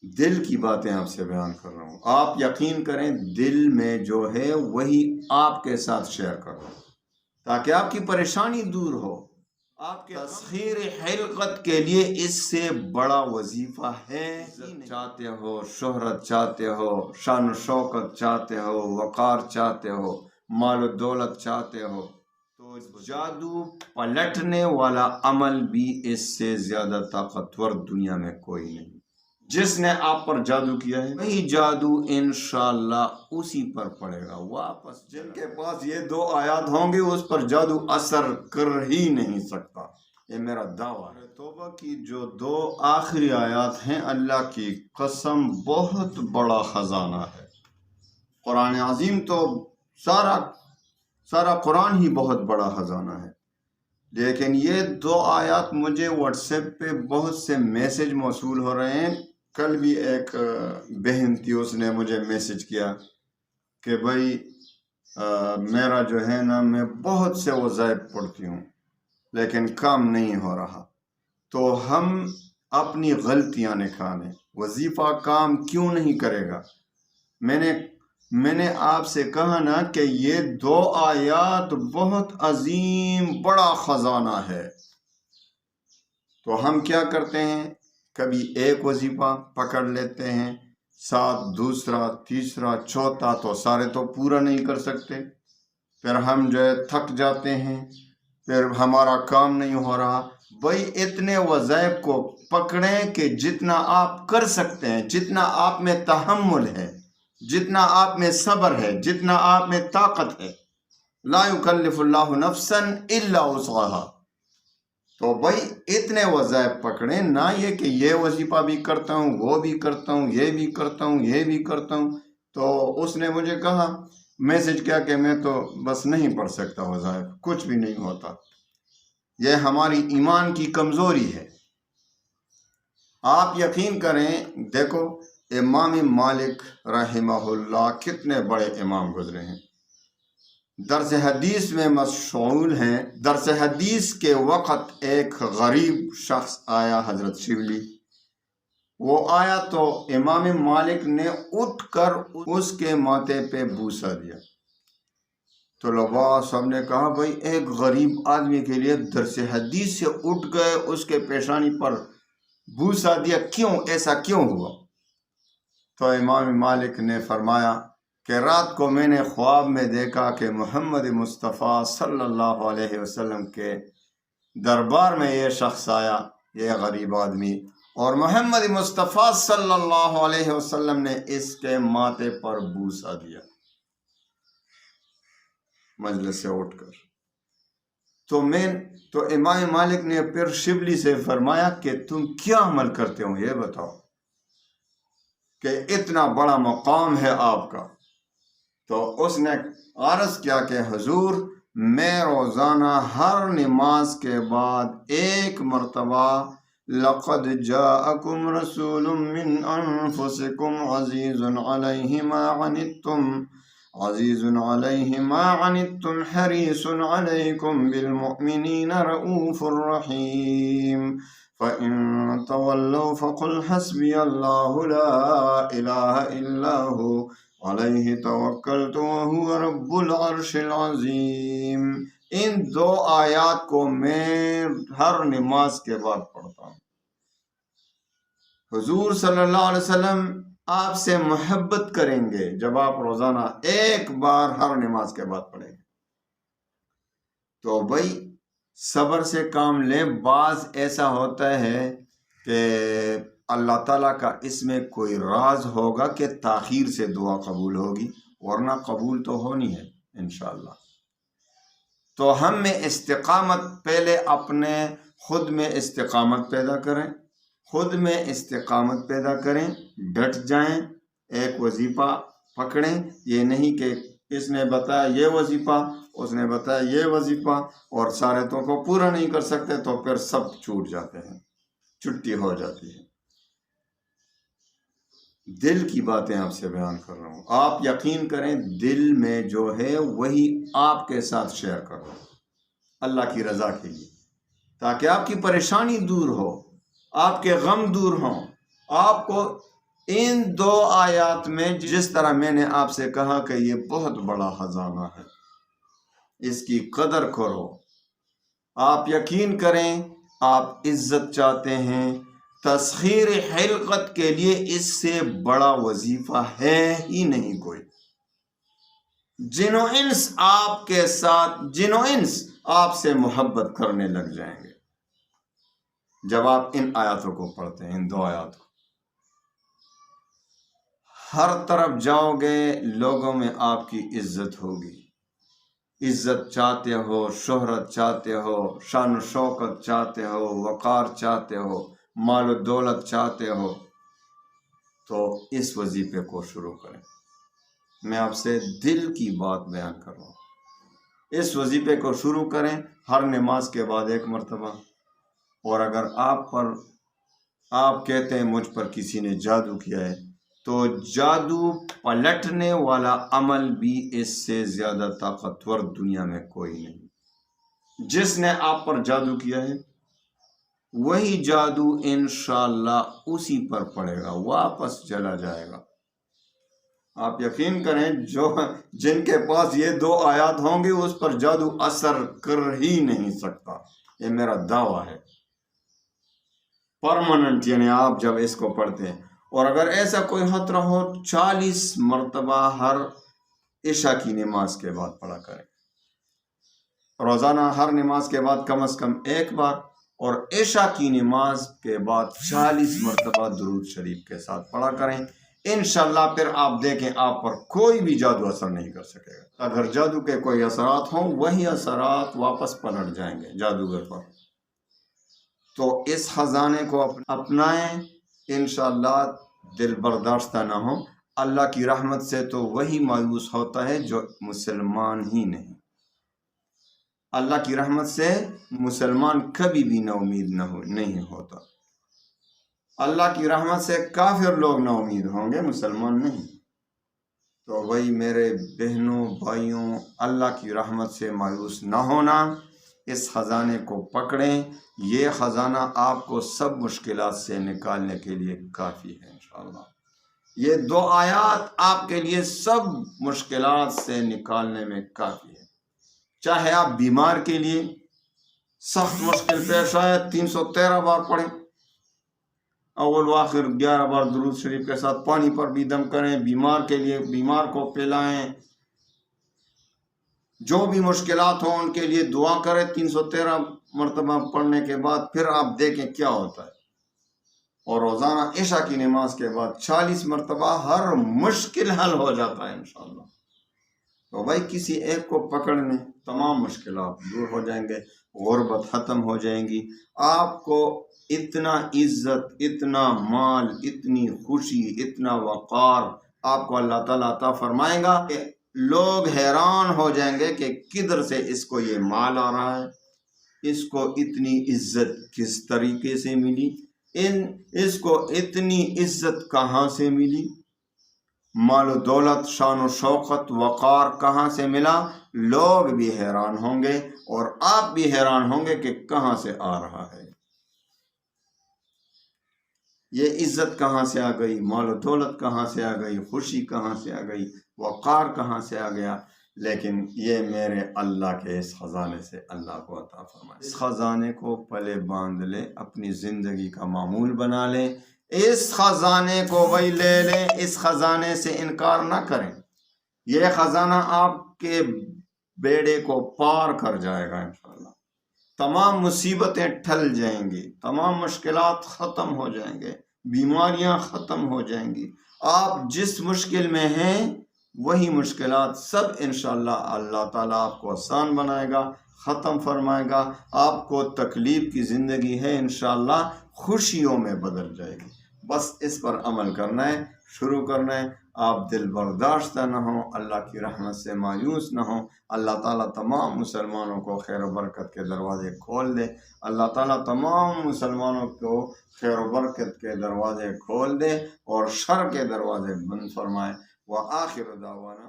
دل کی باتیں آپ سے بیان کر رہا ہوں. آپ یقین کریں دل میں جو ہے وہی آپ کے ساتھ شیئر کر رہا ہوں تاکہ آپ کی پریشانی دور ہو. آپ کے تسخیر حلقت کے لیے اس سے بڑا وظیفہ ہے. چاہتے ہو، شہرت چاہتے ہو، شان و شوکت چاہتے ہو، وقار چاہتے ہو، مال و دولت چاہتے ہو، تو جادو پلٹنے والا عمل بھی اس سے زیادہ طاقتور دنیا میں کوئی نہیں. جس نے آپ پر جادو کیا ہے وہی جادو انشاءاللہ اسی پر پڑے گا واپس. جن کے پاس یہ 2 آیات ہوں گے اس پر جادو اثر کر ہی نہیں سکتا. یہ میرا دعویٰ ہے. توبہ کی جو 2 آخری آیات ہیں، اللہ کی قسم بہت بڑا خزانہ ہے. قرآن عظیم تو سارا قرآن ہی بہت بڑا خزانہ ہے، لیکن یہ 2 آیات مجھے واٹس ایپ پہ بہت سے میسج موصول ہو رہے ہیں. کل بھی ایک بہن تھی، اس نے مجھے میسج کیا کہ بھائی میرا جو ہے نا، میں بہت سے وظائف پڑھتی ہوں لیکن کام نہیں ہو رہا. تو ہم اپنی غلطیاں نکالیں. وظیفہ کام کیوں نہیں کرے گا؟ میں نے آپ سے کہا نا کہ یہ 2 آیات بہت عظیم بڑا خزانہ ہے. تو ہم کیا کرتے ہیں، کبھی ایک وظیفہ پکڑ لیتے ہیں، ساتھ دوسرا، تیسرا، چوتھا، تو سارے تو پورا نہیں کر سکتے. پھر ہم جو ہے تھک جاتے ہیں، پھر ہمارا کام نہیں ہو رہا. بھائی اتنے وظائف کو پکڑیں کہ جتنا آپ کر سکتے ہیں، جتنا آپ میں تحمل ہے، جتنا آپ میں صبر ہے، جتنا آپ میں طاقت ہے. لا یکلف اللہ نفسا الا وسعها. تو بھائی اتنے وظائف پکڑیں، نہ یہ کہ یہ وظیفہ بھی کرتا ہوں، وہ بھی کرتا ہوں، یہ بھی کرتا ہوں، یہ بھی کرتا ہوں. تو اس نے مجھے کہا، میسج کیا کہ میں تو بس نہیں پڑھ سکتا وظائف، کچھ بھی نہیں ہوتا. یہ ہماری ایمان کی کمزوری ہے. آپ یقین کریں، دیکھو امام مالک رحمہ اللہ کتنے بڑے امام گزرے ہیں، درس حدیث میں مشغول ہیں. درس حدیث کے وقت ایک غریب شخص آیا، حضرت شبلی. وہ آیا تو امام مالک نے اٹھ کر اس کے ماتھے پہ بوسا دیا. تو لوگوں سب نے کہا بھائی ایک غریب آدمی کے لیے درس حدیث سے اٹھ گئے، اس کے پیشانی پر بوسا دیا، کیوں ایسا کیوں ہوا؟ تو امام مالک نے فرمایا کہ رات کو میں نے خواب میں دیکھا کہ محمد مصطفیٰ صلی اللہ علیہ وسلم کے دربار میں یہ شخص آیا، یہ غریب آدمی، اور محمد مصطفیٰ صلی اللہ علیہ وسلم نے اس کے ماتھے پر بوسا دیا مجلس سے اٹھ کر. تو امام مالک نے پھر شبلی سے فرمایا کہ تم کیا عمل کرتے ہو، یہ بتاؤ کہ اتنا بڑا مقام ہے آپ کا. تو اس نے عرض کیا کہ حضور میں روزانہ ہر نماز کے بعد ایک مرتبہ لقد جاءکم رسول من انفسکم عزیز علیہ ما عنتم حریص علیکم بالمؤمنین رؤوف رحیم فَإِن تَوَلَّوْا فَقُلْ حَسْبِيَ اللَّهُ لَا إِلَهَ إِلَّا هُوَ عَلَيْهِ تَوَكَّلْتُ وَهُوَ رَبُّ الْعَرْشِ الْعَظِيمِ. ان 2 آیات کو میں ہر نماز کے بعد پڑھتا ہوں. حضور صلی اللہ علیہ وسلم آپ سے محبت کریں گے جب آپ روزانہ ایک بار ہر نماز کے بعد پڑھیں گے. تو بھائی صبر سے کام لیں. بعض ایسا ہوتا ہے کہ اللہ تعالیٰ کا اس میں کوئی راز ہوگا کہ تاخیر سے دعا قبول ہوگی، ورنہ قبول تو ہونی ہے انشاءاللہ. تو ہم میں استقامت، پہلے اپنے خود میں استقامت پیدا کریں، خود میں استقامت پیدا کریں، ڈٹ جائیں، ایک وظیفہ پکڑیں. یہ نہیں کہ اس نے بتایا یہ وظیفہ، اس نے بتایا یہ وظیفہ، اور سارے تو کو پورا نہیں کر سکتے، تو پھر سب چھوٹ جاتے ہیں، چھٹی ہو جاتی ہے. دل کی باتیں آپ سے بیان کر رہا ہوں. آپ یقین کریں دل میں جو ہے وہی آپ کے ساتھ شیئر کر رہا ہوں اللہ کی رضا کے لیے، تاکہ آپ کی پریشانی دور ہو، آپ کے غم دور ہوں. آپ کو ان دو آیات میں جس طرح میں نے آپ سے کہا کہ یہ بہت بڑا خزانہ ہے، اس کی قدر کرو۔ آپ یقین کریں، آپ عزت چاہتے ہیں، تسخیر حلقت کے لیے اس سے بڑا وظیفہ ہے ہی نہیں کوئی۔ جن و انس آپ کے ساتھ، جن و انس آپ سے محبت کرنے لگ جائیں گے جب آپ ان آیاتوں کو پڑھتے ہیں، ان دو آیات کو۔ ہر طرف جاؤ گے لوگوں میں آپ کی عزت ہوگی۔ عزت چاہتے ہو، شہرت چاہتے ہو، شان و شوکت چاہتے ہو، وقار چاہتے ہو، مال و دولت چاہتے ہو، تو اس وظیفے کو شروع کریں۔ میں آپ سے دل کی بات بیان کر رہا ہوں، اس وظیفے کو شروع کریں ہر نماز کے بعد 1 مرتبہ۔ اور اگر آپ کہتے ہیں مجھ پر کسی نے جادو کیا ہے، تو جادو پلٹنے والا عمل بھی اس سے زیادہ طاقتور دنیا میں کوئی نہیں۔ جس نے آپ پر جادو کیا ہے وہی جادو انشاءاللہ اسی پر پڑے گا، واپس چلا جائے گا۔ آپ یقین کریں، جن کے پاس یہ 2 آیات ہوں گی اس پر جادو اثر کر ہی نہیں سکتا، یہ میرا دعویٰ ہے پرماننٹ۔ یعنی آپ جب اس کو پڑھتے ہیں، اور اگر ایسا کوئی خطرہ ہو 40 مرتبہ ہر عشاء کی نماز کے بعد پڑھا کریں۔ روزانہ ہر نماز کے بعد کم از کم 1 بار، اور عشاء کی نماز کے بعد 40 مرتبہ درود شریف کے ساتھ پڑھا کریں۔ انشاءاللہ پھر آپ دیکھیں آپ پر کوئی بھی جادو اثر نہیں کر سکے گا۔ اگر جادو کے کوئی اثرات ہوں وہی اثرات واپس پلٹ جائیں گے جادوگر پر۔ تو اس خزانے کو اپنائیں، انشاءاللہ دل برداشتہ نہ ہو۔ اللہ کی رحمت سے تو وہی مایوس ہوتا ہے جو مسلمان ہی نہیں۔ اللہ کی رحمت سے مسلمان کبھی بھی نا امید نہیں ہوتا۔ اللہ کی رحمت سے کافر لوگ نا امید ہوں گے، مسلمان نہیں۔ تو وہی میرے بہنوں بھائیوں، اللہ کی رحمت سے مایوس نہ ہونا، اس خزانے کو پکڑیں۔ یہ خزانہ آپ کو سب مشکلات سے نکالنے کے لیے کافی ہے انشاءاللہ۔ یہ 2 آیات آپ کے لیے سب مشکلات سے نکالنے میں کافی ہے۔ چاہے آپ بیمار کے لیے سخت مشکل پیش آئے 313 بار پڑھیں، اول و آخر 11 بار درود شریف کے ساتھ پانی پر بھی دم کریں، بیمار کے لیے بیمار کو پلائیں، جو بھی مشکلات ہوں ان کے لیے دعا کریں 313 مرتبہ پڑھنے کے بعد، پھر آپ دیکھیں کیا ہوتا ہے۔ اور روزانہ عشاء کی نماز کے بعد 40 مرتبہ ہر مشکل حل ہو جاتا ہے انشاءاللہ۔ تو بھائی کسی ایک کو پکڑنے تمام مشکلات دور ہو جائیں گے، غربت ختم ہو جائیں گی، آپ کو اتنا عزت، اتنا مال، اتنی خوشی، اتنا وقار آپ کو اللہ تعالیٰ عطا فرمائے گا کہ لوگ حیران ہو جائیں گے کہ کدھر سے اس کو یہ مال آ رہا ہے، اس کو اتنی عزت کس طریقے سے ملی، اس کو اتنی عزت کہاں سے ملی، مال و دولت، شان و شوکت، وقار کہاں سے ملا۔ لوگ بھی حیران ہوں گے اور آپ بھی حیران ہوں گے کہ کہاں سے آ رہا ہے، یہ عزت کہاں سے آ گئی، مال و دولت کہاں سے آ گئی، خوشی کہاں سے آ گئی، وقار کہاں سے آ گیا۔ لیکن یہ میرے اللہ کے اس خزانے سے اللہ کو عطا فرمائے۔ اس خزانے کو پلے باندھ لے، اپنی زندگی کا معمول بنا لیں، اس خزانے کو وہی لے لیں، اس خزانے سے انکار نہ کریں۔ یہ خزانہ آپ کے بیڑے کو پار کر جائے گا انشاءاللہ۔ تمام مصیبتیں ٹل جائیں گی، تمام مشکلات ختم ہو جائیں گے، بیماریاں ختم ہو جائیں گی۔ آپ جس مشکل میں ہیں وہی مشکلات سب انشاءاللہ اللہ تعالیٰ آپ کو آسان بنائے گا، ختم فرمائے گا۔ آپ کو تکلیف کی زندگی ہے انشاءاللہ خوشیوں میں بدل جائے گی۔ بس اس پر عمل کرنا ہے، شروع کرنا ہے۔ آپ دل برداشتہ نہ ہوں، اللہ کی رحمت سے مایوس نہ ہوں۔ اللہ تعالیٰ تمام مسلمانوں کو خیر و برکت کے دروازے کھول دے، اللہ تعالیٰ تمام مسلمانوں کو خیر و برکت کے دروازے کھول دے اور شر کے دروازے بند فرمائے۔ وآخر دعوانا